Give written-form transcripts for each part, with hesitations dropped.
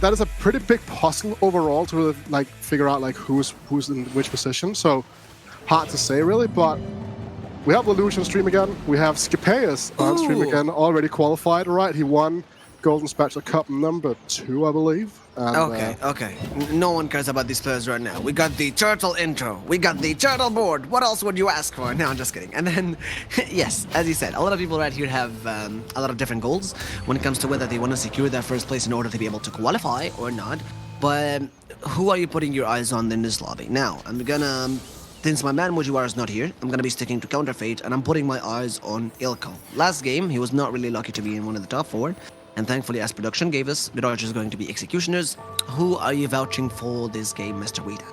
that is a pretty big puzzle overall to like figure out like who's in which position. So hard to say really, but we have Lelouch on stream again. We have Scapeus on stream again, already qualified. Right, he won Golden Spatula Cup #2, I believe. And, Okay. No one cares about these players right now. We got the turtle intro. We got the turtle board. What else would you ask for? No, I'm just kidding. And then, yes, as you said, a lot of people right here have a lot of different goals when it comes to whether they want to secure their first place in order to be able to qualify or not. But who are you putting your eyes on in this lobby? Now, I'm gonna... Since my man Mujiwara is not here, I'm going to be sticking to Counterfeit, and I'm putting my eyes on Ilko. Last game, he was not really lucky to be in one of the top 4, and thankfully, as production gave us, Mirage is going to be Executioners. Who are you vouching for this game, Mr. Wheaton?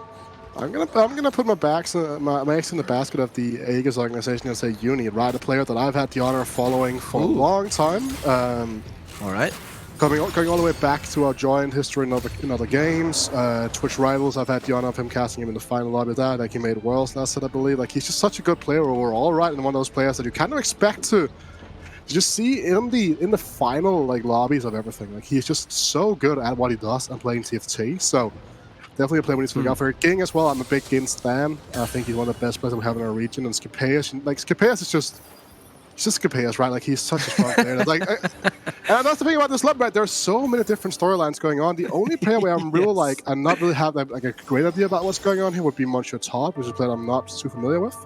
I'm gonna put my eggs in the basket of the Aegis organization and say Uni, right? A player that I've had the honor of following for a long time. All right. Going all the way back to our joint history in other games. Twitch Rivals, I've had the honor of him casting him in the final lobby of that. Like he made Worlds last set, I believe. Like he's just such a good player overall, right? And one of those players that you kind of expect to just see in the final like lobbies of everything. Like he's just so good at what he does and playing TFT. So definitely a player we need to look out for. Ging as well. I'm a big Ging stan. I think he's one of the best players we have in our region. And Scapeus, like Scapeus is just. It's just Scapeus, right? Like he's such a strong player. Like, and that's the thing about this lab, right? There's so many different storylines going on. The only player where I'm real like, I'm not really have like a great idea about what's going on here would be Monsieur Todd, which is a player I'm not too familiar with.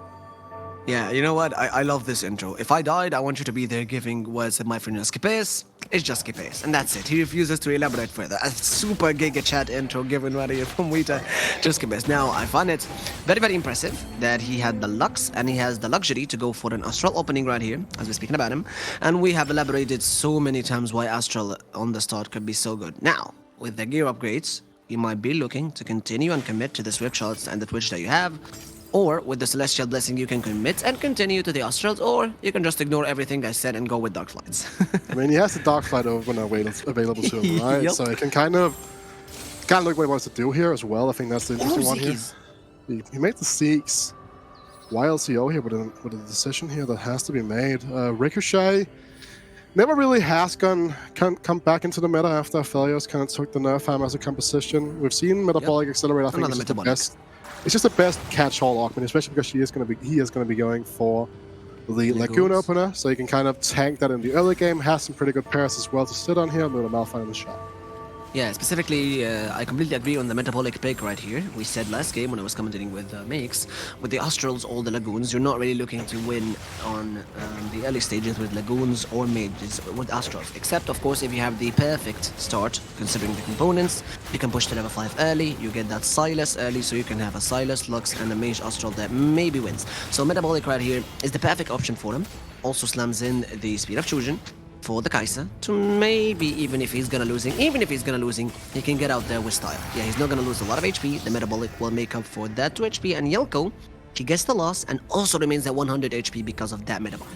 Yeah, you know what? I love this intro. If I died, I want you to be there giving words of my friend Scapeus. It's just Scapeus, and that's it. He refuses to elaborate further. A super giga chat intro given right here from Wheaton. Just Scapeus. Now, I find it very, very impressive that he had the lux and he has the luxury to go for an Astral opening right here, as we're speaking about him. And we have elaborated so many times why Astral on the start could be so good. Now, with the gear upgrades, you might be looking to continue and commit to the Swift shots and the Twitch that you have. Or with the Celestial Blessing, you can commit and continue to the Astrals, or you can just ignore everything I said and go with Dark Flights. I mean, he has the Dark Flight open available to him, right? Yep. So he can kind of look what he wants to do here as well. I think that's the interesting one here. He made the Seeks YLCO here with a decision here that has to be made. Ricochet never really has come back into the meta after failures. Kind of took the nerf ham as a composition. We've seen Metabolic Accelerate. I think it's the best. It's just the best catch-all Augment, especially because he is going to be going for the Lagoon opener, so you can kind of tank that in the early game. Has some pretty good pairs as well to sit on here and move a Malphite in the shot. Yeah, specifically, I completely agree on the metabolic pick right here. We said last game when I was commentating with Mix, with the Astrals or the Lagoons, you're not really looking to win on the early stages with Lagoons or Mages with Astrals. Except, of course, if you have the perfect start, considering the components, you can push to level 5 early, you get that Silas early, so you can have a Silas, Lux, and a Mage Astral that maybe wins. So metabolic right here is the perfect option for him. Also slams in the Speed of Fusion for the Kai'Sa to maybe, even if he's gonna losing, he can get out there with style. Yeah, he's not gonna lose a lot of HP. The metabolic will make up for that 2 HP, and Yelko, he gets the loss and also remains at 100 HP because of that metabolic.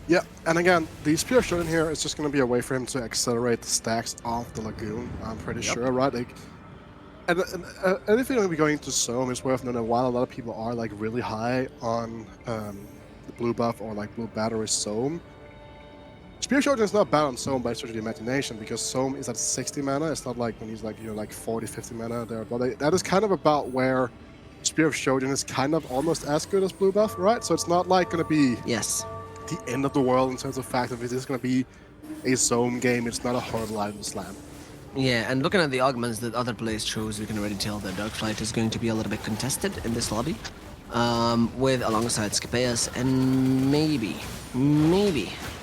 Yeah, and again, the Spear Shot in here is just gonna be a way for him to accelerate the stacks of the Lagoon. I'm pretty sure, right? Like, and anything that we're going to Sohm is worth noting. While a lot of people are like really high on the blue buff or like blue battery Sohm, Spear Shot is not bad on Sohm by stretch of the imagination, because Sohm is at 60 mana. It's not like when he's like, you know, like 40, 50 mana there. But that is kind of about where Spear of Shogun is kind of almost as good as blue buff, right? So it's not like going to be the end of the world in terms of fact that it is going to be a Sohm game. It's not a hurdle item slam. Yeah, and looking at the augments that other players chose, we can already tell that Dark Flight is going to be a little bit contested in this lobby. With alongside Scapeus and maybe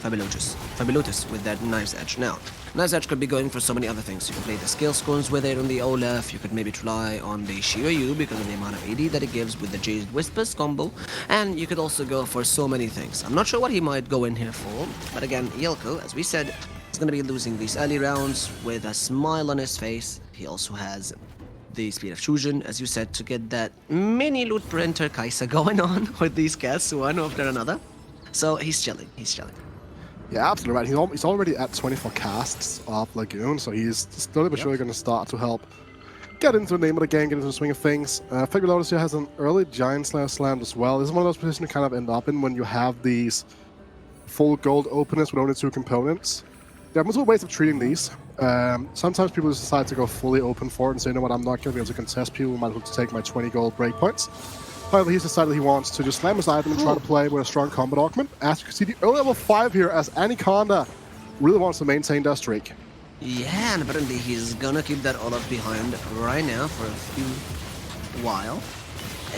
Fabulotus with that Knife's Edge. Now, Knife's Edge could be going for so many other things. You could play the Skill Scorns with it on the Olaf, you could maybe rely on the Shiryu because of the amount of AD that it gives with the Jaded Whispers combo, and you could also go for so many things. I'm not sure what he might go in here for, but again, Yelko, as we said, is going to be losing these early rounds with a smile on his face. He also has the Speed of Fusion, as you said, to get that mini loot printer Kai'Sa going on with these cats one after another. So he's chilling. Yeah, absolutely right. He's already at 24 casts of Lagoon, so he's slowly but surely going to start to help get into the name of the game, get into the swing of things. Fabulotus here has an early Giant Slayer slammed as well. This is one of those positions you kind of end up in when you have these full gold openers with only 2 components. there are multiple ways of treating these. Sometimes people just decide to go fully open for it and say, you know what, I'm not going to be able to contest people, I might as well take my 20 gold breakpoints. However, he's decided he wants to just slam his item and try to play with a strong combat augment. As you can see, the early level 5 here, as Anaconda really wants to maintain that streak. Yeah, and apparently he's gonna keep that Olaf behind right now for a few while.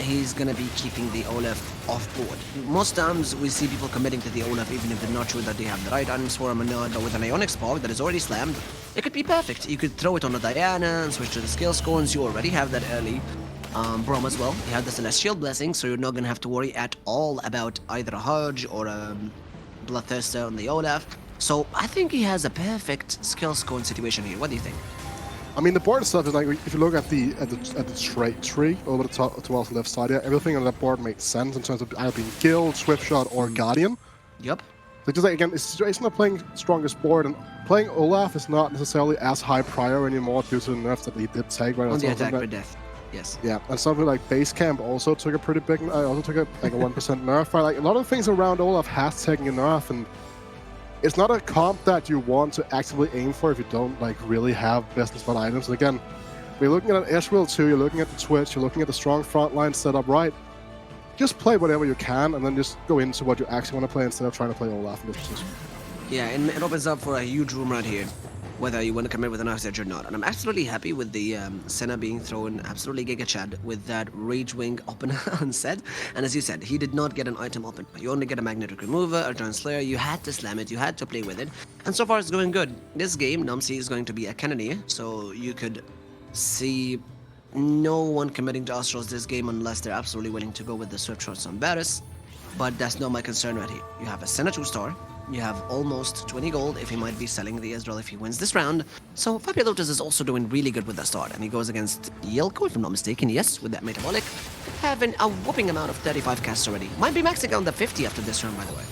He's gonna be keeping the Olaf off board. Most times we see people committing to the Olaf even if they're not sure that they have the right items for him or not, but with an Ionic Spark that is already slammed, it could be perfect. You could throw it on a Diana and switch to the skill scorns. You already have that early Brom as well. You have the Celestial Blessing, so you're not gonna have to worry at all about either a Hudge or a Bloodthirster on the Olaf. So I think he has a perfect skill scorn situation here. What do you think? I mean, the board itself is like, if you look at the trait tree over the top towards the left side, yeah, everything on that board makes sense in terms of either being Guild, Swift Shot, or Guardian. Yep. So just like, again, it's not playing strongest board, and playing Olaf is not necessarily as high prior anymore due to the nerfs that he did take. Right on the attack for death. Yes. Yeah, and something like Base Camp also took a pretty big, also took a 1% nerf. Right, like a lot of things around Olaf has taken a nerf, and it's not a comp that you want to actively aim for if you don't like really have best in spot items. And again, we're looking at an Ezreal 2, you're looking at the Twitch, you're looking at the strong frontline setup, right? Just play whatever you can, and then just go into what you actually want to play instead of trying to play Olaf in this position. Yeah, and it opens up for a huge room right here, whether you want to commit with an Arch Edge or not. And I'm absolutely happy with the Senna being thrown absolutely Giga Chad with that Rage Wing opener unset. And as you said, he did not get an item open. You only get a Magnetic Remover, a Giant Slayer. You had to slam it, you had to play with it. And so far it's going good. This game, Numsy is going to be a Cannoneer, so you could see no one committing to Astrals this game unless they're absolutely willing to go with the Swift Shots on Varus. But that's not my concern right here. You have a Senna 2-star. You have almost 20 gold if he might be selling the Ezreal if he wins this round. So Fabio Lotus is also doing really good with the start. And he goes against Yelko, if I'm not mistaken, yes, with that Metabolic. Having a whopping amount of 35 casts already. Might be maxing out the 50 after this round, by the way.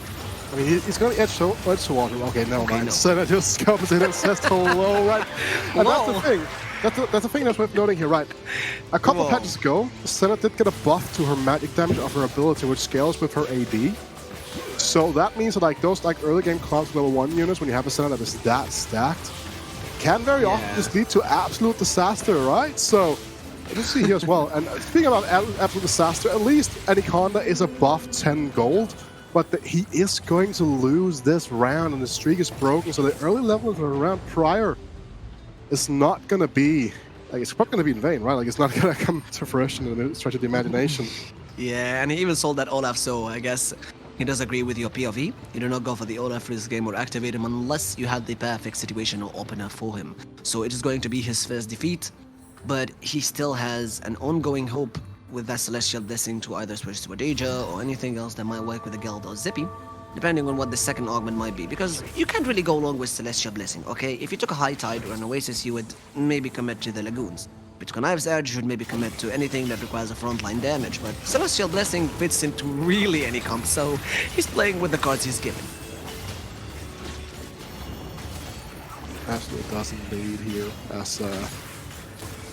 I mean, he's going to edge towards him. Okay, never mind. No. Senna just comes in and says hello, right? And that's the thing. That's the thing that's worth noting here, right? A couple patches ago, Senna did get a buff to her magic damage of her ability, which scales with her AD. So that means that like those like early game comps level 1 units, when you have a Senna that is that stacked, can very often just lead to absolute disaster, right? So let's see here as well. And speaking about absolute disaster, at least Anaconda is above 10 gold, but he is going to lose this round, and the streak is broken. So the early level of the round prior is not going to be, like, it's probably going to be in vain, right? Like, it's not going to come to fruition in a stretch of the imagination. Yeah, and he even sold that Olaf, so I guess he does agree with your POV. You do not go for the Olaf for this game or activate him unless you have the perfect situational opener for him. So it is going to be his first defeat, but he still has an ongoing hope with that Celestial Blessing to either switch to a Deja or anything else that might work with a Guild or Zippy, depending on what the second augment might be, because you can't really go along with Celestial Blessing, okay? If you took a High Tide or an Oasis, you would maybe commit to the Lagoons. But Connive's Edge should maybe commit to anything that requires a frontline damage, but Celestial Blessing fits into really any comp, so he's playing with the cards he's given. Absolutely does indeed here, as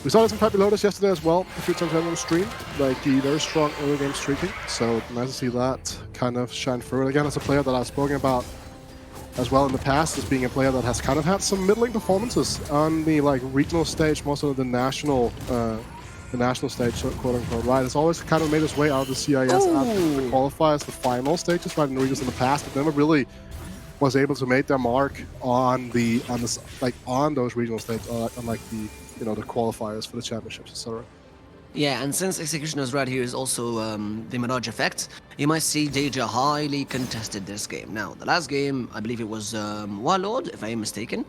we saw this in Fabio Lotus yesterday as well, a few times on the stream, like the very strong early game streaking, so nice to see that kind of shine through. And again, as a player that I've spoken about as well in the past, as being a player that has kind of had some middling performances on the like regional stage, most of the national stage, quote unquote, right? It's always kind of made its way out of the CIS after the qualifiers, the final stages, right, in the regions in the past, but never really was able to make their mark on those regional stages, on like the the qualifiers for the championships, etc. Yeah, and since Executioner's right here is also the Mirage effect, you might see Deja highly contested this game. Now, the last game, I believe it was Warlord, if I am mistaken,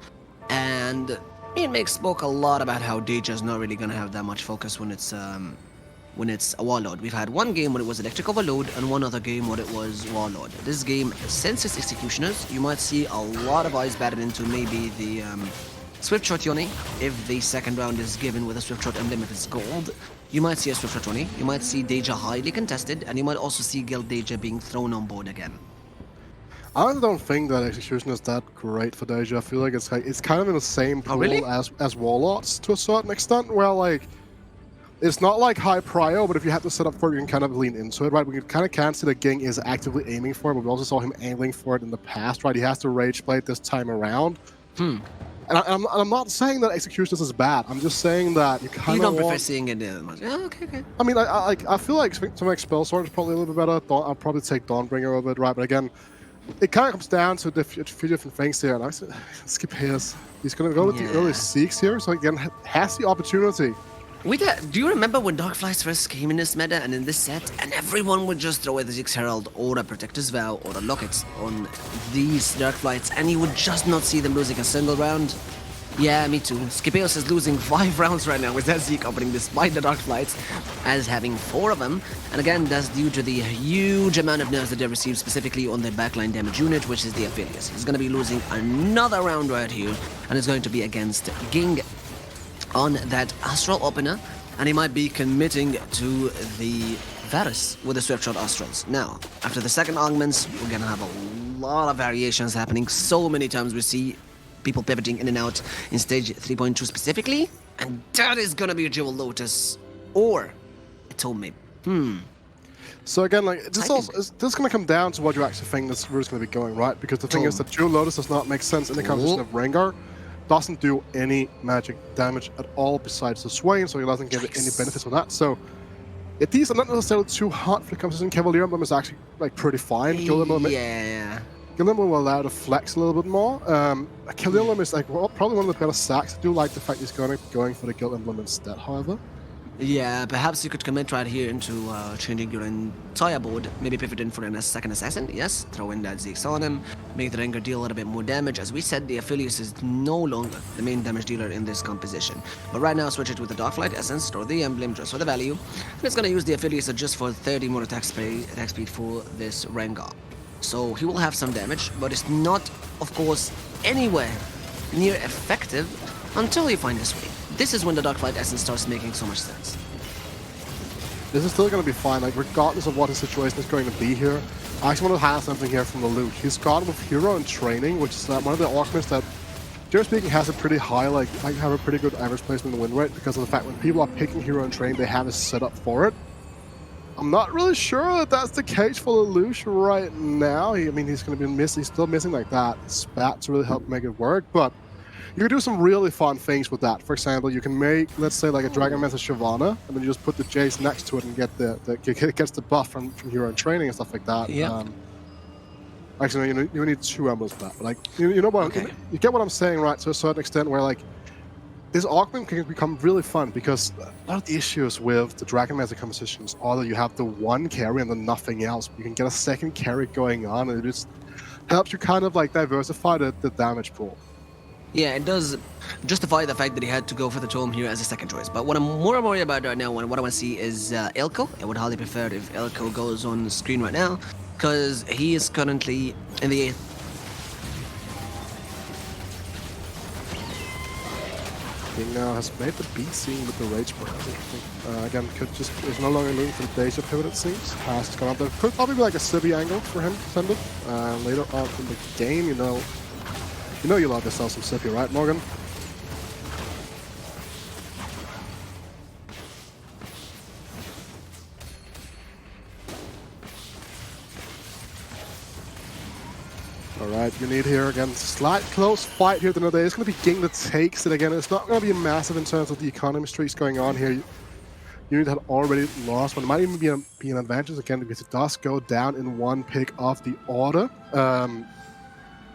and me and Meg spoke a lot about how Deja is not really going to have that much focus when it's a Warlord. We've had one game where it was Electric Overload and one other game where it was Warlord. This game, since it's Executioners, you might see a lot of eyes batted into maybe the Swift Shot Yone, if the second round is given with a Swift Shot emblem if it's gold. You might see a Swift Shot Yone, you might see Deja highly contested, and you might also see Guild Deja being thrown on board again. I don't think that Execution is that great for Deja. I feel like it's kind of in the same pool as Warlords to a certain extent, where like it's not like high prio, but if you have to set up for it, you can kind of lean into it, right? We kind of can't see that Ging is actively aiming for it, but we also saw him aiming for it in the past, right? He has to Rage Blade this time around. And I'm not saying that execution is bad. I'm just saying that you kind You of don't prefer seeing it much. Yeah, okay. I mean, I feel like to make Spell Sword is probably a little bit better. I'll probably take Dawnbringer over it, right? But again, it kind of comes down to a few different things here. And I said, skip his. He's going to go with the early Seeks here, so again, has the opportunity. Do you remember when Darkflies first came in this meta and in this set, and everyone would just throw a Ziggs Herald or a Protector's Vow or a Locket on these Darkflights, and you would just not see them losing a single round? Yeah, me too. Skipeos is losing 5 rounds right now with that Zeke opening despite the Darkflights, as having 4 of them. And again, that's due to the huge amount of nerfs that they received specifically on their backline damage unit, which is the Aphelios. He's going to be losing another round right here, and it's going to be against Ging on that Astral Opener, and he might be committing to the Varus with the Swift Shot Astrals. Now, after the second augments, we're gonna have a lot of variations happening. So many times we see people pivoting in and out in stage 3.2 specifically, and that is gonna be a Jewel Lotus or a Tomb. So again, like this is going to come down to what you actually think this route is going to be going, right? Because the thing is that Jewel Lotus does not make sense in the composition of Rengar. Doesn't do any magic damage at all besides the Swain, so he doesn't get any benefits from that. So these are not necessarily too hot for the composition. Cavalier Emblem is actually like pretty fine. Gilded Emblem will allow to flex a little bit more. Cavalier Emblem is like probably one of the better sacks. I do like the fact he's going for the Guild Emblem instead, however. Yeah, perhaps you could commit right here into changing your entire board. Maybe pivot in for a second assassin. Yes, throw in that Ziggs on him. Make the Rengar deal a little bit more damage. As we said, the Aphelios is no longer the main damage dealer in this composition. But right now, switch it with the Darklight Essence, store the emblem just for the value. And it's going to use the Aphelios just for 30 more attack speed for this Rengar. So he will have some damage, but it's not, of course, anywhere near effective until you find this way. This is when the Darklight Essence starts making so much sense. This is still going to be fine, like regardless of what his situation is going to be here. I actually want to highlight something here from the loot. He's gone with Hero in Training, which is one of the augments that, generally speaking, has a pretty high, like have a pretty good average placement and win rate because of the fact when people are picking Hero in Training, they have a setup for it. I'm not really sure that that's the case for Lelouch right now. I mean, he's going to be he's still missing like that spat to really help make it work, but you can do some really fun things with that. For example, you can make, let's say, like a Dragon Master Shyvana, and then you just put the Jace next to it and get it gets the buff from Hero in Training and stuff like that. Yeah. Actually, no, you need 2 emblems for that. But like, you know what? Okay. You get what I'm saying, right? To a certain extent, where like this augment can become really fun because a lot of the issues with the Dragon Master compositions are that you have the one carry and then nothing else. You can get a second carry going on, and it just helps you kind of like diversify the damage pool. Yeah, it does justify the fact that he had to go for the Tome here as a second choice. But what I'm more worried about right now, and what I want to see is Elko. I would highly prefer if Elko goes on the screen right now, because he is currently in the 8th. King now has made the B scene with the Rage Burn. Again, is no longer looking for the Deja pivot, it seems. Has gone up there. Could probably be like a Civi angle for him to send it. Later on in the game, you know you love to sell some Civi, right, Morgan? Alright, you need here again, slight close fight here today. It's going to be Ging that takes it again. It's not going to be massive in terms of the economy streaks going on here. Unit had already lost one. It might even be an advantage again because it does go down in 1 pick of the order.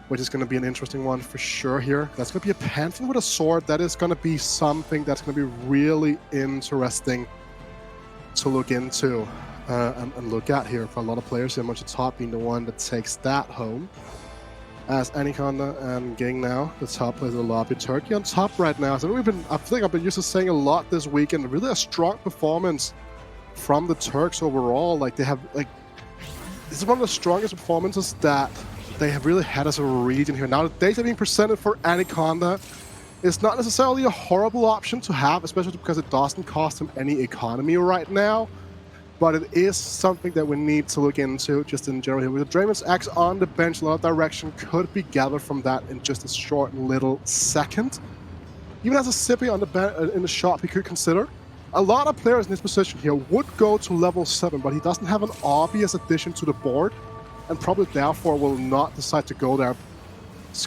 Which is going to be an interesting one for sure here. That's going to be a Pantheon with a sword. That is going to be something that's going to be really interesting to look into and look at here for a lot of players here. Much the top being the one that takes that home. As Anaconda and Ging now, the top plays the lobby. Turkey on top right now. So I think I've been used to saying a lot this weekend. Really a strong performance from the Turks overall. Like they have this is one of the strongest performances that they have really had as a region here. Now the data being presented for Anaconda is not necessarily a horrible option to have, especially because it doesn't cost him any economy right now. But it is something that we need to look into just in general here. With the Draven's Axe on the bench, a lot of direction could be gathered from that in just a short little second. Even as a Sippy on in the shop, he could consider. A lot of players in this position here would go to level 7, but he doesn't have an obvious addition to the board, and probably therefore will not decide to go there.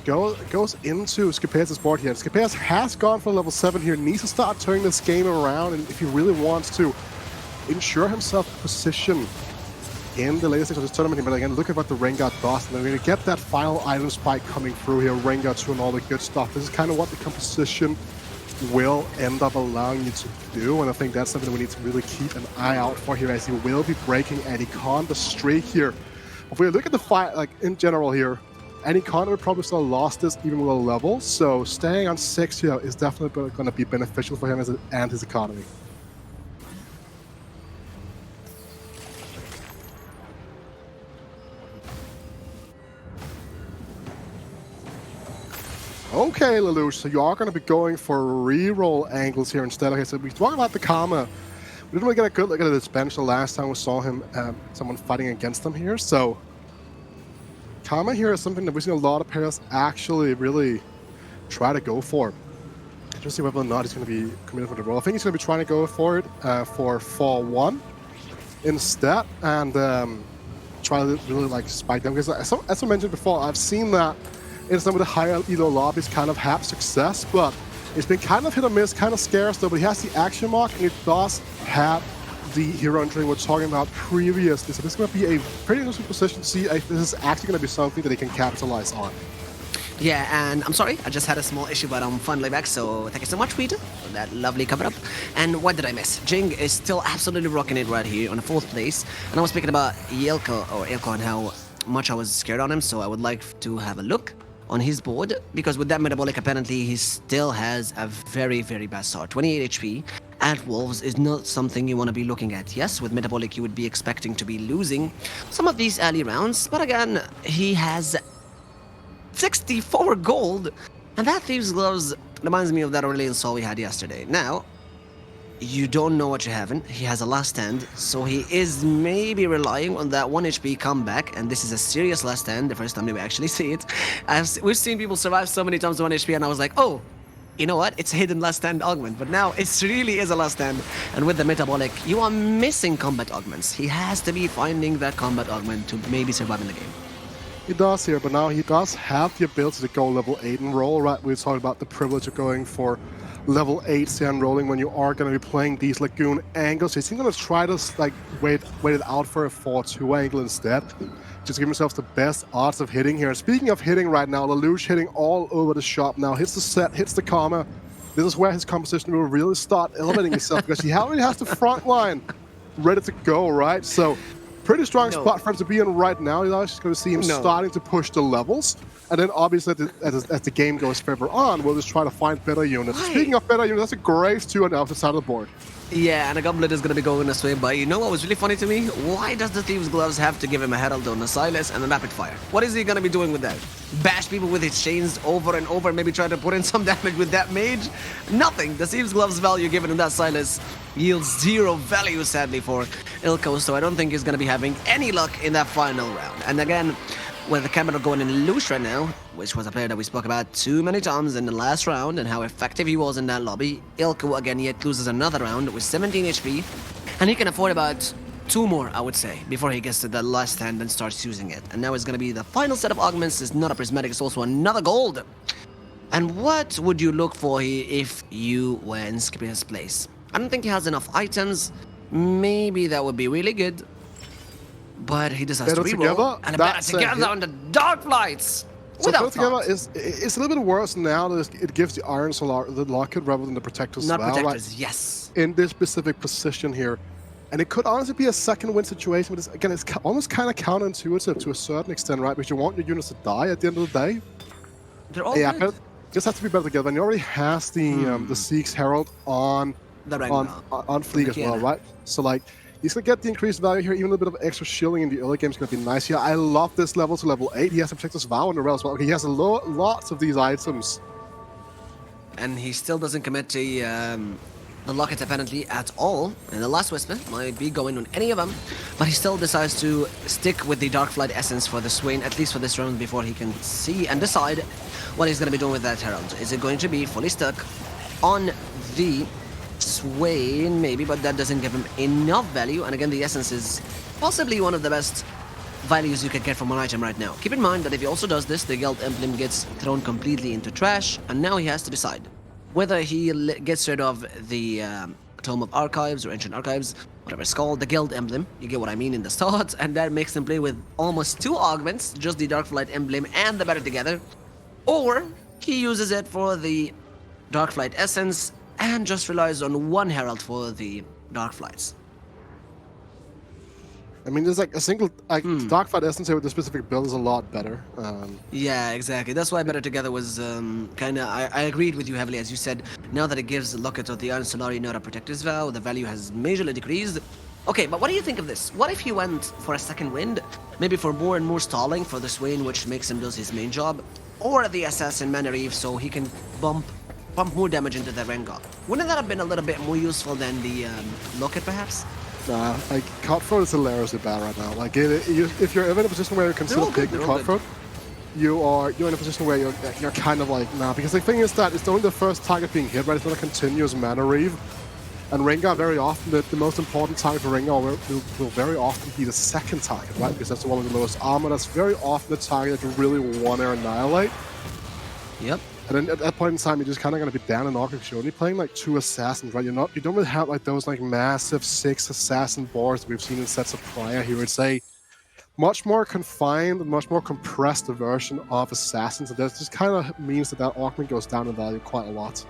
Goes into Scapea's board here. Scapea has gone for level 7 here, needs to start turning this game around, and if he really wants to ensure himself a position in the later stage of this tournament. But again, look at what the Rengar does, and they're going to get that final item spike coming through here, Rengar 2 and all the good stuff. This is kind of what the composition will end up allowing you to do, and I think that's something that we need to really keep an eye out for here, as he will be breaking Eddie Khan the streak here. If we look at the fight, like in general here, Eddie Khan would probably still lost this even with a level, so staying on 6 here is definitely going to be beneficial for him and his economy. Okay, Lelouch, so you are going to be going for reroll angles here instead. Okay, so we talk about the Karma. We didn't really get a good look at his bench the last time we saw him, someone fighting against him here. So Karma here is something that we've seen a lot of players actually really try to go for. Just see whether or not he's going to be committed for the role. I think he's going to be trying to go for it for 4-1 instead, and try to really like spike them. Because as I mentioned before, I've seen that in some of the higher elo lobbies kind of have success, but it's been kind of hit or miss, kind of scarce though. But he has the action mark, and it does have the hero entry we're talking about previously. So this is going to be a pretty interesting position to see if this is actually going to be something that he can capitalize on. Yeah, and I'm sorry, I just had a small issue, but I'm finally back, so thank you so much, Peter, for that lovely cover-up. And what did I miss? Jing is still absolutely rocking it right here on the 4th place, and I was speaking about Yelko and how much I was scared on him, so I would like to have a look on his board, because with that metabolic, apparently he still has a very, very bad start. 28 HP at Wolves is not something you want to be looking at. Yes, with metabolic, you would be expecting to be losing some of these early rounds, but again, he has 64 gold, and that Thieves' Gloves reminds me of that early install we had yesterday. Now, you don't know what you're having. He has a last stand, so he is maybe relying on that 1 HP comeback, and this is a serious last stand, the first time we actually see it. We've seen people survive so many times to 1 HP, and I was like, oh, you know what? It's a hidden last stand augment, but now it really is a last stand, and with the metabolic, you are missing combat augments. He has to be finding that combat augment to maybe survive in the game. He does here, but now he does have the ability to go level 8 and roll, right? We were talking about the privilege of going for level 8 stand rolling when you are going to be playing these Lagoon angles. So he's going to try to like wait it out for a 4-2 angle instead. Just give himself the best odds of hitting here. Speaking of hitting right now, Lelouch hitting all over the shop now. Hits the set, hits the Karma. This is where his composition will really start elevating himself, because he already has the front line ready to go, right? So pretty strong spot for him to be in right now. You're just going to see him starting to push the levels. And then obviously as the game goes further on, we'll just try to find better units. Speaking of better units, that's a Graves 2 on the opposite side of the board. Yeah, and a Goblet is going to be going this way, but you know what was really funny to me? Why does the Thieves' Gloves have to give him a Herald on a Silas and a Rapid Fire? What is he going to be doing with that? Bash people with his chains over and over, maybe try to put in some damage with that Mage? Nothing. The Thieves' Gloves value given in that Silas yields 0 value, sadly, for Ilko, so I don't think he's going to be having any luck in that final round. And again, with the camera going in Lelouch right now, which was a player that we spoke about too many times in the last round and how effective he was in that lobby, Ilko again yet loses another round with 17 HP, and he can afford about 2 more, I would say, before he gets to the last stand and starts using it. And now it's going to be the final set of augments. It's not a prismatic, it's also another gold. And what would you look for here if you were in Scapea's place? I don't think he has enough items. Maybe that would be really good. But he decides to reroll, and better together on the Dark Flights. So better together it's a little bit worse now that it gives the Iron Solar the Locket rather than the Protectors as well. Protectors, yes. In this specific position here. And it could honestly be a second win situation, but again, it's almost kind of counterintuitive to a certain extent, right? Because you want your units to die at the end of the day. They're all good. Just has to be better together. And he already has the Seek's Herald on Fleek as well, right? So like, he's going to get the increased value here. Even a little bit of extra shielding in the early game is going to be nice here. I love this level to level 8. He has to protect his Vow on the rail as well. Okay, he has lots of these items. And he still doesn't commit to the Locket apparently at all. And the last Whisper might be going on any of them. But he still decides to stick with the Dark Flight Essence for the Swain, at least for this round, before he can see and decide what he's going to be doing with that Herald. Is it going to be fully stuck on the Swain, maybe, but that doesn't give him enough value. And again, the Essence is possibly one of the best values you can get from an item right now. Keep in mind that if he also does this, the guild emblem gets thrown completely into trash, and now he has to decide whether he gets rid of the Tome of Archives or Ancient Archives, whatever it's called, the guild emblem, you get what I mean in the start, and that makes him play with almost 2 augments, just the Darkflight emblem and the Better Together, or he uses it for the Darkflight Essence and just relies on 1 Herald for the Darkflights. I mean, there's like a single Darkflight Essence here with the specific build is a lot better. Yeah, exactly. That's why Better Together was kind of... I agreed with you heavily, as you said. Now that it gives Locket of the Iron Solari not a Protector's Vow, the value has majorly decreased. Okay, but what do you think of this? What if he went for a second wind? Maybe for more and more stalling for the Swain, which makes him do his main job? Or the Assassin Mana Reeve, so he can bump more damage into the Rengar. Wouldn't that have been a little bit more useful than the Locket, perhaps? Nah, like, Cutthroat is hilariously bad right now. Like, if you're ever in a position where you consider picking Cutthroat, you're in a position where you're kind of like, nah, because the thing is that it's only the first target being hit, right? It's not a continuous Mana Reeve. And Rengar very often, the most important target for Rengar will very often be the second target, right? Because that's the one with the lowest armor. That's very often the target that you really want to annihilate. Yep. And then at that point in time, you're just kind of going to be down and out because you're only playing like 2 assassins, right? You don't really have like those like massive 6 assassin boards that we've seen in sets of prior. Here it's a much more confined and much more compressed version of assassins, and that just kind of means that augment goes down in value quite a lot.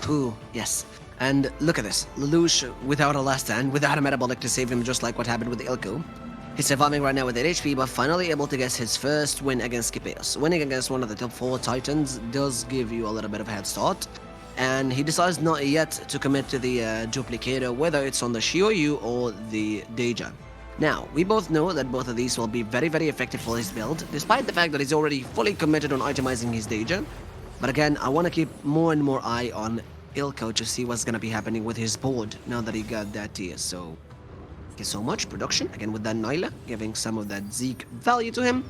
Ooh, yes. And look at this. Lelouch without a last stand, without a metabolic to save him, just like what happened with Ilko. He's surviving right now with 8 HP, but finally able to get his first win against Kipeos. Winning against one of the top 4 Titans does give you a little bit of a head start. And he decides not yet to commit to the duplicator, whether it's on the Shioryu or the Deja. Now, we both know that both of these will be very, very effective for his build, despite the fact that he's already fully committed on itemizing his Deja. But again, I want to keep more and more eye on Ilko to see what's going to be happening with his board now that he got that tier. So, thank you so much. Production, again with that Nyla, giving some of that Zeke value to him.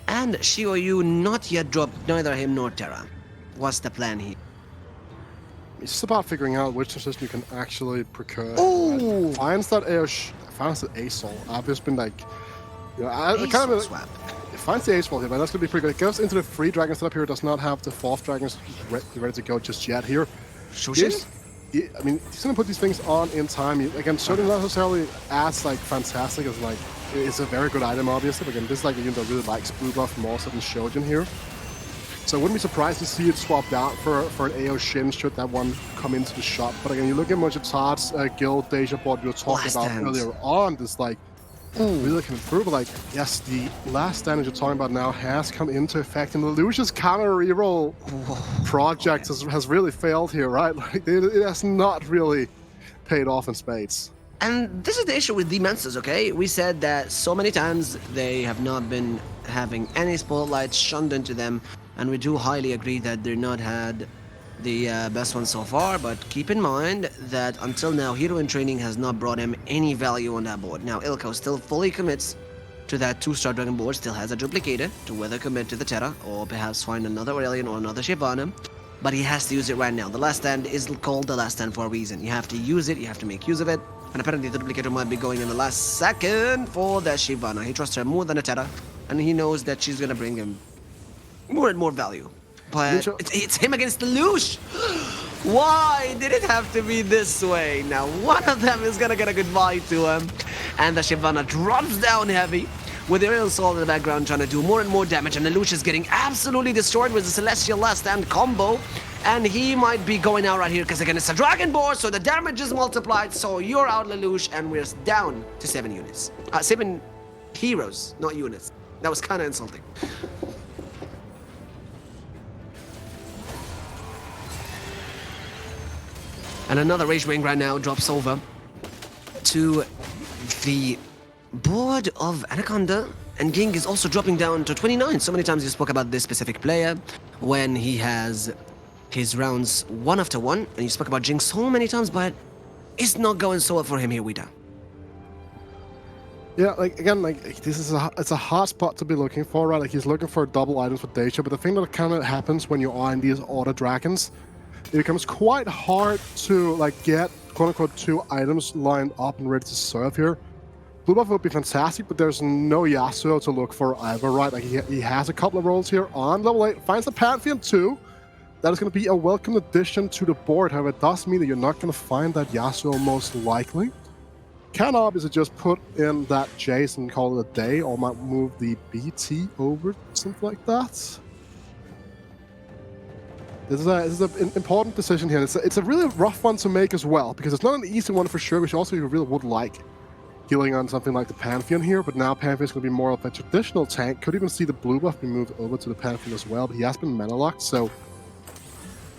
And Shioryu not yet dropped neither him nor Terra. What's the plan here? It's just about figuring out which system you can actually procure. Ooh! Right? Finds that Asol. I've just been like, you know, I kind of swap. It finds the Asol here, but that's gonna be pretty good. It goes into the 3 dragon setup here. It does not have the 4th dragons ready to go just yet here. Shushin? I mean, he's gonna put these things on in time. Again, certainly not necessarily as like fantastic as like it's a very good item, obviously. But again, this is like a unit that really likes blue buff more so than Shojin here. So I wouldn't be surprised to see it swapped out for an AO Shin should that one come into the shop. But again, you look at Mojitard's guild Deja board we were talking about earlier on, this like really coming through. But like, yes, the last stand that you're talking about now has come into effect, and Lelouch's counter reroll project has really failed here, right? Like it has not really paid off in spades. And this is the issue with Demonsers, okay? We said that so many times they have not been having any spotlights shunned into them, and we do highly agree that they're not had the best one so far, but keep in mind that until now, Hero in Training has not brought him any value on that board. Now, Ilko still fully commits to that 2-star Dragon board, still has a duplicator to whether commit to the Terra, or perhaps find another Aurelion or another Shyvana, but he has to use it right now. The last stand is called the last stand for a reason. You have to use it, you have to make use of it, and apparently the duplicator might be going in the last second for that Shyvana. He trusts her more than a Terra, and he knows that she's gonna bring him more and more value. But it's him against Lelouch. Why did it have to be this way? Now one of them is gonna get a goodbye to him, and the Shyvana drops down heavy with the Aerial Soul in the background trying to do more and more damage, and Lelouch is getting absolutely destroyed with the Celestial Last Stand combo, and he might be going out right here because again it's a Dragon board, so the damage is multiplied. So you're out, Lelouch, and we're down to 7 units. 7 heroes, not units. That was kind of insulting. And another Rage Wing right now drops over to the board of Anaconda, and Ging is also dropping down to 29. So many times you spoke about this specific player when he has his rounds 1 after 1, and you spoke about Ging so many times, but it's not going so well for him here, Wida. Yeah, like again, like this is it's a hard spot to be looking for, right? Like he's looking for double items with Deja, but the thing that kind of happens when you are in these auto dragons, it becomes quite hard to like get quote-unquote 2 items lined up and ready to serve here. Blue buff would be fantastic, but there's no Yasuo to look for either, right? Like he has a couple of rolls here on level 8, finds the Pantheon too. That is going to be a welcome addition to the board. However, it does mean that you're not going to find that Yasuo most likely. Can obviously just put in that Jace and call it a day, or might move the BT over, something like that. This is an important decision here. It's a really rough one to make as well, because it's not an easy one for sure, which also you really would like healing on something like the Pantheon here, but now Pantheon is going to be more of a traditional tank. Could even see the blue buff be moved over to the Pantheon as well, but he has been mana locked, so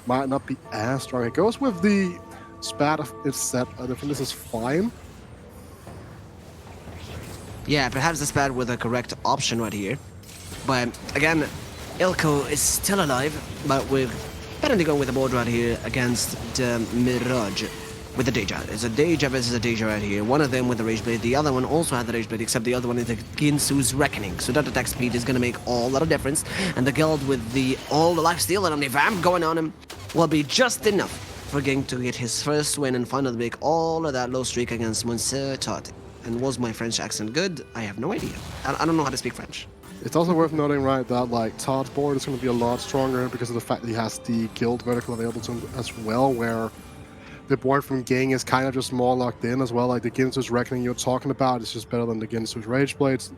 might not be as strong. It goes with the Spat instead. I think this is fine. Yeah, perhaps the Spat with the correct option right here. But again, Ilko is still alive, but we're apparently going with the board right here against the Mirage with the Deja. It's a Deja versus a Deja right here. One of them with the Rage Blade, the other one also had the Rage Blade, except the other one is the Ginsu's Reckoning. So that attack speed is going to make all lot of difference. And the guild with all the lifesteal and Omni-Vamp going on him will be just enough for Ging to get his first win and finally make all of that low streak against Monsieur Todd. And was my French accent good? I have no idea. I don't know how to speak French. It's also worth noting, right, that like Todd's board is going to be a lot stronger because of the fact that he has the guild vertical available to him as well, where the board from Ging is kind of just more locked in as well. Like the Ginsu's Reckoning you're talking about is just better than the Ginsu's Rage Blades,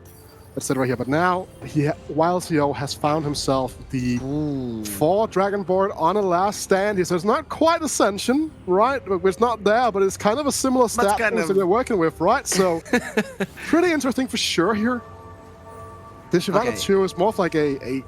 etc. here. But now, YLCO has found himself the 4 dragon board on a last stand here. So it's not quite Ascension, right? It's not there, but it's kind of a similar stat that they're working with, right? So pretty interesting for sure here. The Shyvana 2 is more of like an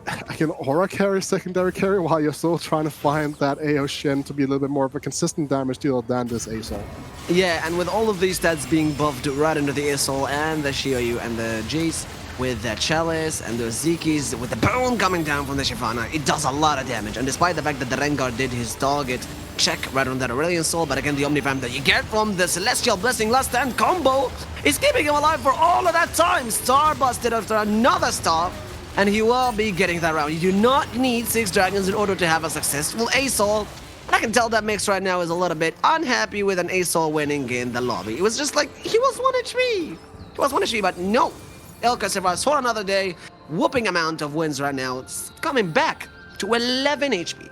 aura carry, secondary carry, while you're still trying to find that AO Shen to be a little bit more of a consistent damage dealer than this Asol. Yeah, and with all of these stats being buffed right into the Asol and the Shioyu and the Jace, with the Chalice and the Zekis, with the bone coming down from the Shyvana, it does a lot of damage. And despite the fact that the Rengar did his target check right on that Aurelion Soul, but again, the Omni-Vamp that you get from the Celestial Blessing Last Stand combo is keeping him alive for all of that time. Star busted after another star, and he will be getting that round. You do not need 6 dragons in order to have a successful Asol. And I can tell that Mix right now is a little bit unhappy with an Asol winning in the lobby. It was just like, he was 1 HP. He was 1 HP, but no. Ilka survives for another day. Whooping amount of wins right now. It's coming back to 11 HP.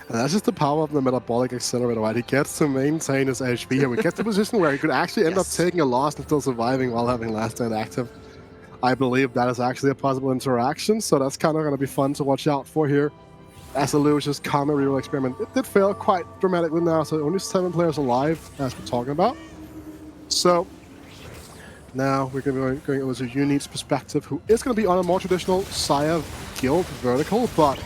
And that's just the power of the metabolic accelerator, right? He gets to maintain his HP here. We get to a position where he could actually end up taking a loss and still surviving while having last stand active. I believe that is actually a possible interaction, so that's kind of going to be fun to watch out for here. As a Lucius counter reroll experiment, it did fail quite dramatically now, so only 7 players alive, as we're talking about. So now we're going to be going over to Unique's perspective, who is going to be on a more traditional Xayah guild vertical, but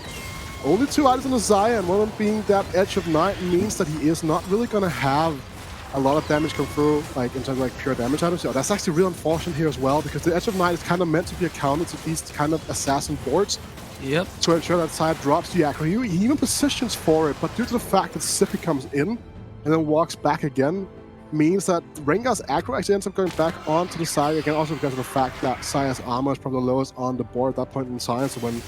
only 2 items on the Xayah, and one of them being that Edge of Night means that he is not really going to have a lot of damage come through, like in terms of like pure damage items. So that's actually real unfortunate here as well, because the Edge of Night is kind of meant to be a counter to these kind of assassin boards. Yep. To ensure that Xayah drops the aggro. He even positions for it, but due to the fact that Sippy comes in and then walks back again, means that Rengar's aggro actually ends up going back onto the Xayah again, also because of the fact that Xayah's armor is probably the lowest on the board at that point in time. So when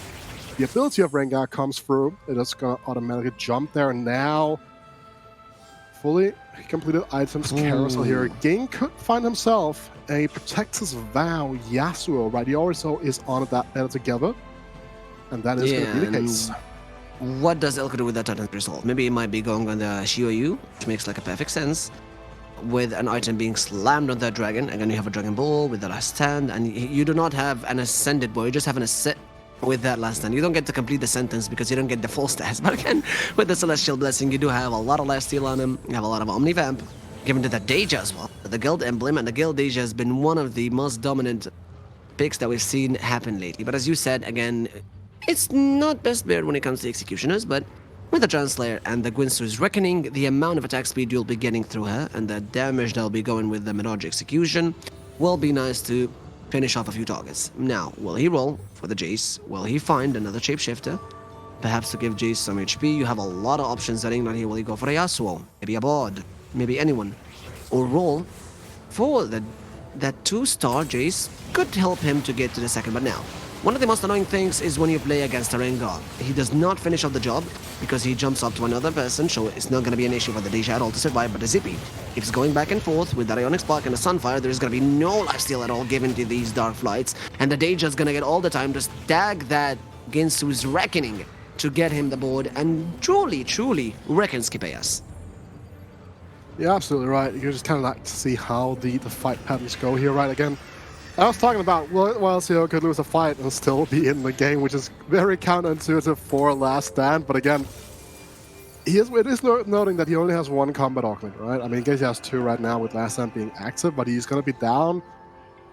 the ability of Rengar comes through, it is going to automatically jump there. And now, fully completed items carousel here. Ging could find himself a Protector's Vow Yasuo, right? He also is on that better together. And that is going to be the case. What does Ilka do with that Titan result? Maybe it might be going on the Shioyu, which makes like a perfect sense. With an item being slammed on that dragon, and then you have a Dragon Ball with the last stand, and you do not have an Ascended Boy, you just have an Ascent with that last stand. You don't get to complete the sentence because you don't get the full stats, but again, with the Celestial Blessing, you do have a lot of lifesteal on him, you have a lot of Omni-Vamp, given to the Deja as well. The Guild Emblem and the Guild Deja has been one of the most dominant picks that we've seen happen lately. But as you said, again, it's not best paired when it comes to Executioners, but with the Translayer and the Ginsu's Reckoning, the amount of attack speed you'll be getting through her and the damage that'll be going with the Mirage Execution will be nice to finish off a few targets. Now, will he roll for the Jace? Will he find another Shapeshifter? Perhaps to give Jace some HP. You have a lot of options setting right here. Will he go for a Yasuo? Maybe a Bod? Maybe anyone? Or roll for that 2-star Jace could help him to get to the second, but now One of the most annoying things is when you play against a Rengar. He does not finish off the job because he jumps up to another person, so it's not going to be an issue for the Deja at all to survive, but the Zippy keeps going back and forth with that Ionic Spark and the Sunfire. There's going to be no lifesteal at all given to these Dark Flights, and the Deja's going to get all the time to stag that Ginsu's Reckoning to get him the board and truly reckon Skipeas. You're absolutely right. You just kind of like to see how the fight patterns go here, right? Again, I was talking about, well, CEO could lose a fight and still be in the game, which is very counterintuitive for Last Stand. But again, it is noting that he only has one combat augment, right? I mean, I guess he has two right now with Last Stand being active, but he's going to be down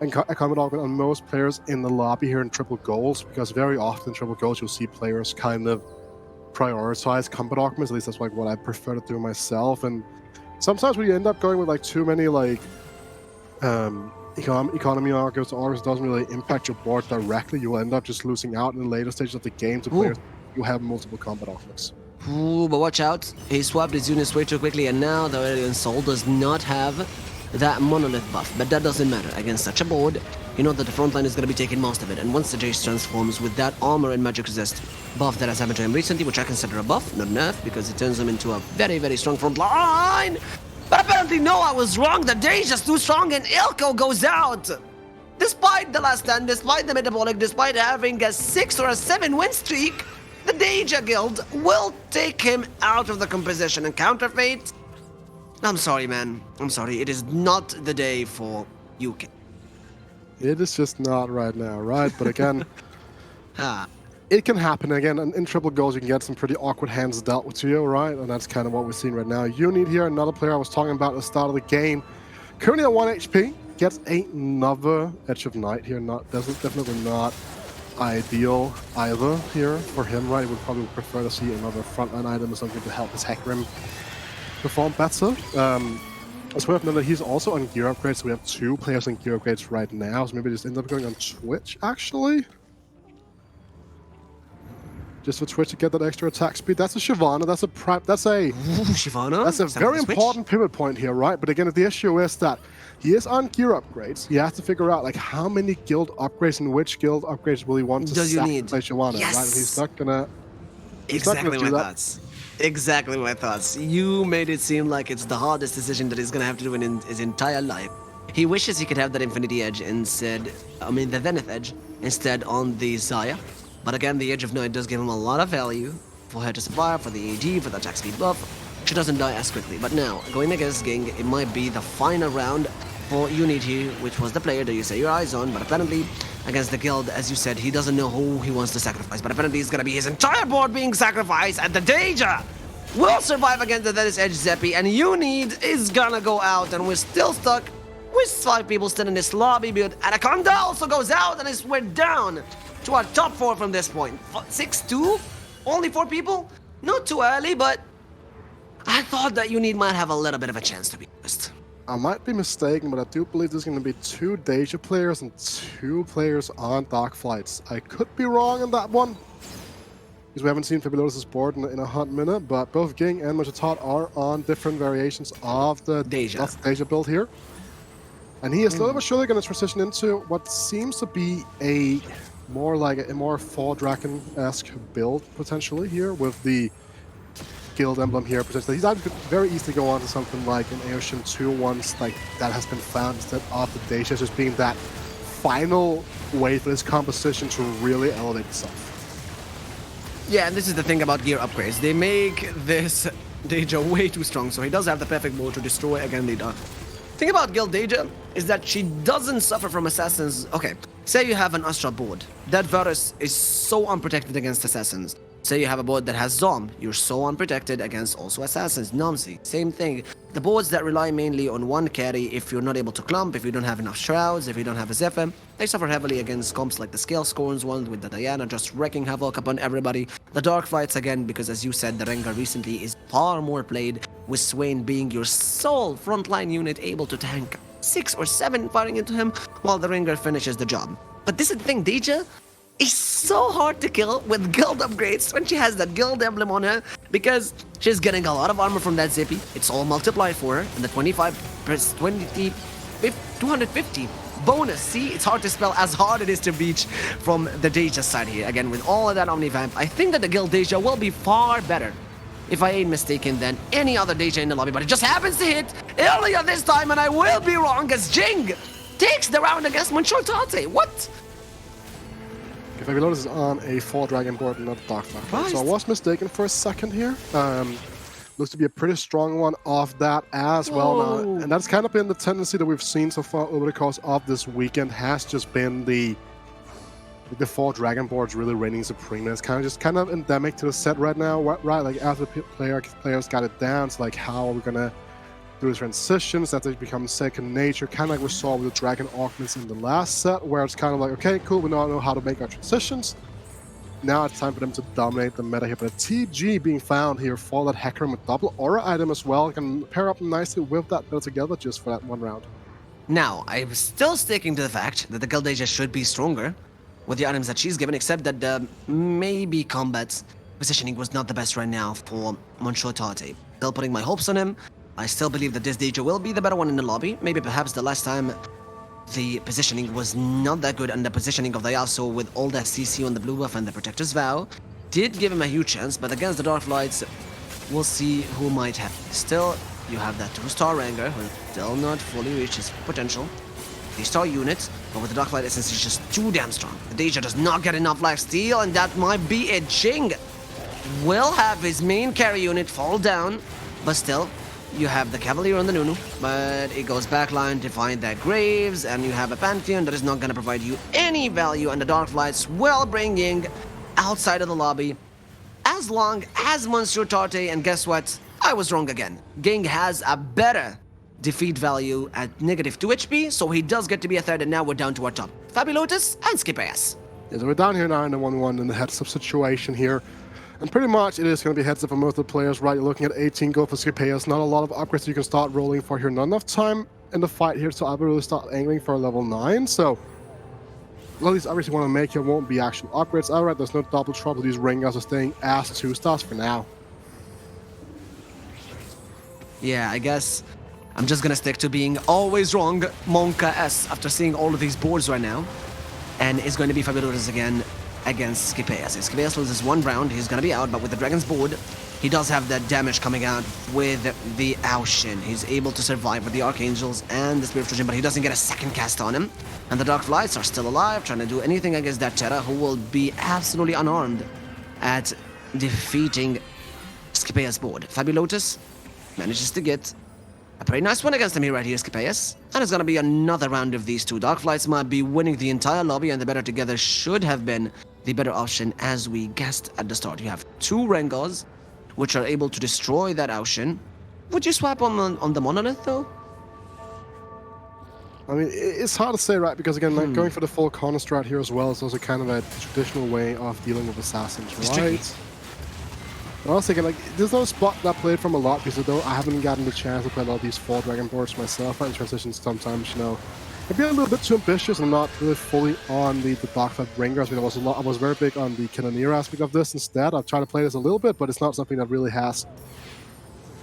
and a combat augment on most players in the lobby here in triple goals, because very often in triple goals you'll see players kind of prioritize combat augments. At least that's like what I prefer to do myself. And sometimes we end up going with like too many like economy arguments or doesn't really impact your board directly. You'll end up just losing out in the later stages of the game to players who have multiple combat augments. Ooh, but watch out. He swapped his units way too quickly, and now the Aurelian Soul does not have that monolith buff. But that doesn't matter. Against such a board, you know that the front line is going to be taking most of it. And once the Jace transforms with that armor and magic resist buff that has happened to him recently, which I consider a buff, not nerf, because it turns him into a very strong front line. But apparently, no, I was wrong. The Deja's too strong and Ilko goes out. Despite the Last Stand, despite the Metabolic, despite having a 6 or a 7 win streak, the Deja Guild will take him out of the composition. And Counterfeit, I'm sorry, man. I'm sorry. It is not the day for UK. It is just not right now, right? But again, it can happen again. And in triple goals, you can get some pretty awkward hands dealt with to you, right? And that's kind of what we're seeing right now. You need here another player I was talking about at the start of the game. Currently at 1 HP, gets another Edge of Night here. Definitely not ideal either here for him, right? He would probably prefer to see another frontline item or something to help his Heck Rim perform better. As well, know that he's also on gear upgrades, so we have 2 players on gear upgrades right now, so maybe just end up going on Twitch, actually. Just for Twitch to get that extra attack speed. That's a Shyvana, that's a Shyvana? That's a very important pivot point here, right? But again, the issue is that he is on gear upgrades. He has to figure out like how many guild upgrades and which guild upgrades will he want to sacrifice Shyvana, right? And he's not gonna Exactly my thoughts. Exactly my thoughts. You made it seem like it's the hardest decision that he's gonna have to do in his entire life. He wishes he could have that Infinity Edge instead, the Zenith Edge, instead on the Xayah. But again, the Edge of Night does give him a lot of value for her to survive, for the AD, for the attack speed buff. She doesn't die as quickly. But now, going against Ging, it might be the final round for Unity, which was the player that you set your eyes on. But apparently, against the guild, as you said, he doesn't know who he wants to sacrifice. But apparently, it's going to be his entire board being sacrificed, and the Deja will survive against the Dennis Edge Zeppi, and Unid is gonna go out, and we're still stuck with 5 people still in this lobby build. Anaconda also goes out, and we're down to our top 4 from this point. 6-2? Only 4 people? Not too early, but I thought that Unid might have a little bit of a chance, to be honest. I might be mistaken, but I do believe there's going to be 2 Deja players and 2 players on Dark Flights. I could be wrong on that one, because we haven't seen Fabulosa's board in a hot minute, but both Ging and Majatat are on different variations of the Deja build here. And he is slowly but surely going to transition into what seems to be a more Fall Draken-esque build, potentially, here, with the guild emblem here, potentially. He's could very easily go on to something like an Aeotian 2 once like that has been found instead of the Deja just being that final way for this composition to really elevate itself. Yeah, and this is the thing about gear upgrades. They make this Deja way too strong, so he does have the perfect board to destroy again the Dark. The thing about Guild Deja is that she doesn't suffer from assassins. Okay, say you have an Astra board. That Varus is so unprotected against assassins. Say you have a board that has Zom, you're so unprotected against also assassins. Nomsi, same thing. The boards that rely mainly on one carry, if you're not able to clump, if you don't have enough shrouds, if you don't have a Zephyr, they suffer heavily against comps like the Scale Scorns one with the Diana just wreaking havoc upon everybody. The Dark Flights again, because as you said, the Rengar recently is far more played, with Swain being your sole frontline unit able to tank 6 or 7 firing into him, while the Rengar finishes the job. But this is the thing, Deja is so hard to kill with guild upgrades when she has that guild emblem on her, because she's getting a lot of armor from that Zippy. It's all multiplied for her, and the 250 bonus. See, it's hard to spell as hard it is to reach from the Deja side here. Again, with all of that Omnivamp, I think that the guild Deja will be far better, if I ain't mistaken, than any other Deja in the lobby. But it just happens to hit earlier this time, and I will be wrong, as Jing takes the round against Monchol Tate. What? Okay, Fabulotus is on a 4 dragon board and not a dark flag. Christ. So I was mistaken for a second here. Looks to be a pretty strong one off that as well now. And that's kind of been the tendency that we've seen so far over the course of this weekend, has just been the 4 dragon boards really reigning supreme. And it's kind of endemic to the set right now, right? Like after the players got it down, it's like, how are we gonna do the transitions, that they become second nature, kind of like we saw with the dragon augments in the last set, where it's kind of like, okay, cool, we now know how to make our transitions. Now it's time for them to dominate the meta here. But a TG being found here for that Hecarim with double aura item as well, can pair up nicely with that build together just for that one round. Now, I'm still sticking to the fact that the guild Deja should be stronger with the items that she's given, except that the maybe combat positioning was not the best right now for Monchol Tate. Still putting my hopes on him. I still believe that this Deja will be the better one in the lobby. Maybe perhaps the last time the positioning was not that good, and the positioning of the Yasuo with all that CC on the blue buff and the Protector's Vow did give him a huge chance, but against the Dark Flights, we'll see who might have. Still, you have that 2-star Ranger who still not fully reached his potential. 3-star unit, but with the Dark Flight essence, he's just too damn strong. The Deja does not get enough life steal, and that might be it. Jing will have his main carry unit fall down, but still, you have the Cavalier on the Nunu, but it goes backline to find that Graves, and you have a Pantheon that is not going to provide you any value, and the Dark Flights will bring Ying outside of the lobby as long as Monsieur Tate, and guess what? I was wrong again. Ging has a better defeat value at -2 HP, so he does get to be a third, and now we're down to our top. Fabulotus and Skipeas. Yeah, so we're down here now in the 1-1 in the heads-up situation here. And pretty much it is going to be heads up for most of the players, right? You're looking at 18 gold for Skipeas, not a lot of upgrades you can start rolling for here. Not enough time in the fight here to ever really start angling for a level 9, so a lot of these upgrades you want to make here won't be actual upgrades. Alright, there's no double trouble. These Ringers are staying as 2-stars for now. Yeah, I guess I'm just gonna stick to being always wrong, Monka S, after seeing all of these boards right now. And it's going to be Fabulotus again against Skipeas. If Skipeas loses one round, he's gonna be out, but with the Dragon's board, he does have that damage coming out with the Aushin. He's able to survive with the Archangels and the Spirit Trojan, but he doesn't get a second cast on him. And the Dark Flights are still alive, trying to do anything against that Terra, who will be absolutely unarmed at defeating Skipeas' board. Fabulotus manages to get a pretty nice one against him here right here, Skipeas. And it's gonna be another round of these two. Dark Flights might be winning the entire lobby, and the better together should have been the better option, as we guessed at the start. You have two Rengars, which are able to destroy that Aushin. Would you swap on the Monolith, though? I mean, it's hard to say, right? Because again, like, going for the full corner strat here as well is also kind of a traditional way of dealing with assassins, right? But I was thinking, like, there's no spot that I played from a lot, because though I haven't gotten the chance to play a lot of these 4 dragon boards myself, and transitions sometimes, you know, I'd be a little bit too ambitious and not really fully on the Dark Flight Ringers. I mean, I was very big on the Cannoneer aspect of this instead. I've tried to play this a little bit, but it's not something that really has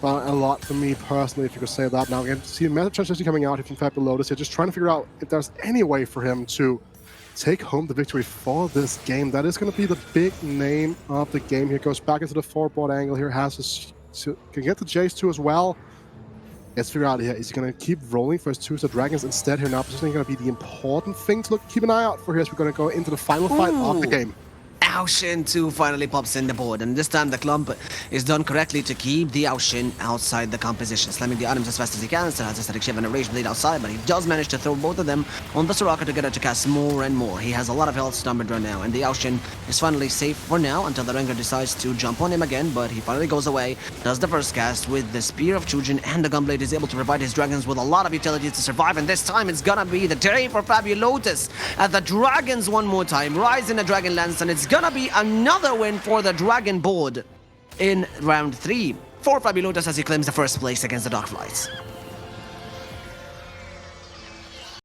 a lot for me personally, if you could say that. Now, again, see a meta transition coming out here from Fabulotus here, just trying to figure out if there's any way for him to take home the victory for this game. That is going to be the big name of the game here. Goes back into the 4-board angle here, can get the Jace too as well. Let's figure out here, is he going to keep rolling for his 2-star dragons instead here now? This is going to be the important thing to keep an eye out for here as we're going to go into the final fight of the game. Aushin 2 finally pops in the board, and this time the clump is done correctly to keep the Aushin outside the composition, slamming the items as fast as he can. Still has a static shiv and a rage blade outside, but he does manage to throw both of them on the Soraka together to cast more and more. He has a lot of health stumbled right now, and the Aushin is finally safe for now until the Rengar decides to jump on him again, but he finally goes away, does the first cast with the Spear of Chujin, and the Gunblade is able to provide his dragons with a lot of utility to survive, and this time it's gonna be the day for Fabulotus at the dragons one more time, rise in the Dragon Lance, and it's gonna be another win for the Dragon board in round 3 for Fabulotus as he claims the first place against the Dark Flights.